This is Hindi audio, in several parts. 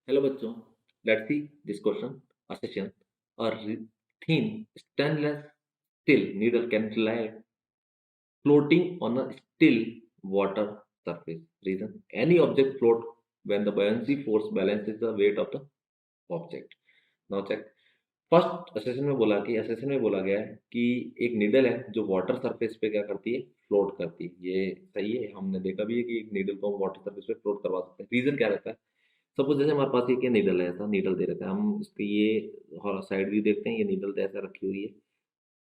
Hello बच्चों, let's see this question. A session. Thin stainless steel needle can fly floating on a still water surface. Reason: any object float when the buoyancy force balances the weight of the object. Now check. First assassin में बोला गया है कि एक निडल है जो वाटर सरफेस पे क्या करती है, फ्लोट करती है। ये सही है, हमने देखा भी है कि एक निडल को हम वाटर सरफेस पे फ्लोट करवा सकते हैं। रीजन क्या रहता है? सपोज जैसे हमारे पास एक ये नीडल है, ऐसा नीडल दे रखा है, हम इसके ये साइड व्यू देखते हैं, ये नीडल तो ऐसा रखी हुई है,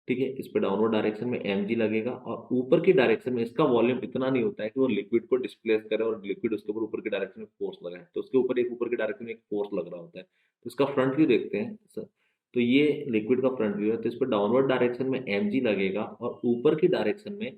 ठीक है। इस पे डाउनवर्ड डायरेक्शन में mg लगेगा और ऊपर की डायरेक्शन में इसका वॉल्यूम इतना नहीं होता है कि वो लिक्विड को डिस्प्लेस करे और लिक्विड उसके ऊपर की डायरेक्शन में फोर्स लगाए, तो उसके ऊपर की डायरेक्शन में एक फोर्स लग रहा होता है। तो इसका फ्रंट व्यू देखते हैं तो ये लिक्विड का फ्रंट व्यू है, तो इस पर डाउनवर्ड डायरेक्शन में mg लगेगा और ऊपर की डायरेक्शन में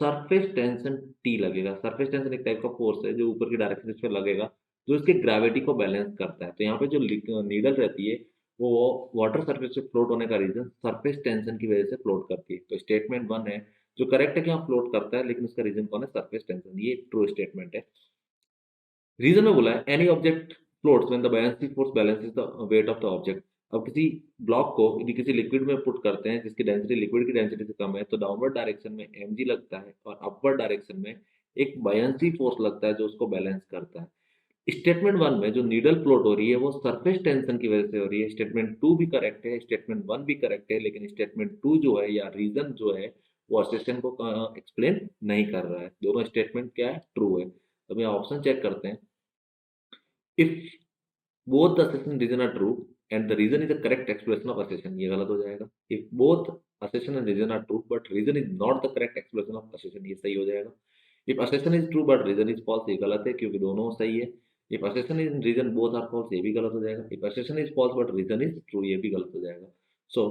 सरफेस टेंशन टी लगेगा। सरफेस टेंशन एक टाइप का फोर्स है जो ऊपर की डायरेक्शन इस पे लगेगा, जो इसकी ग्रेविटी को बैलेंस करता है। तो यहाँ पे जो नीडल रहती है वो वाटर सरफेस पे फ्लोट होने का रीजन सरफेस टेंशन की वजह से फ्लोट करती है। तो स्टेटमेंट वन है जो करेक्ट है कि यहाँ फ्लोट करता है, लेकिन उसका रीजन कौन है? Surface tension. ये ट्रू स्टेटमेंट है। रीजन में बोला है any object floats when the buoyancy force balances the weight of the object. अब किसी ब्लॉक को यदि किसी लिक्विड में पुट करते हैं जिसकी डेंसिटी लिक्विड की डेंसिटी से कम है, तो डाउनवर्ड डायरेक्शन में mg लगता है और अपवर्ड डायरेक्शन में एक बायन्सी फोर्स लगता है जो उसको बैलेंस करता है। स्टेटमेंट वन में जो नीडल फ्लोट हो रही है वो सरफेस टेंशन की वजह से हो रही है। स्टेटमेंट टू भी करेक्ट है, स्टेटमेंट वन भी करेक्ट है, लेकिन स्टेटमेंट टू जो है या रीजन जो है वो असर्शन को एक्सप्लेन नहीं कर रहा है। दोनों स्टेटमेंट क्या है? ट्रू है। अब यहाँ ऑप्शन चेक करते हैं। If both the assertion reason are true and the reason is the correct explanation of assertion, ये गलत हो जाएगा। if both assertion and reason are true but reason is not the correct explanation of assertion, ये सही हो जाएगा। if assertion is true but reason is false, ये गलत है क्योंकि दोनों सही है। if assertion is reason both are false, ये भी गलत हो जाएगा। if assertion is false but reason is true, ये भी गलत हो जाएगा। so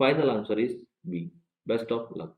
final answer is B. Best of luck।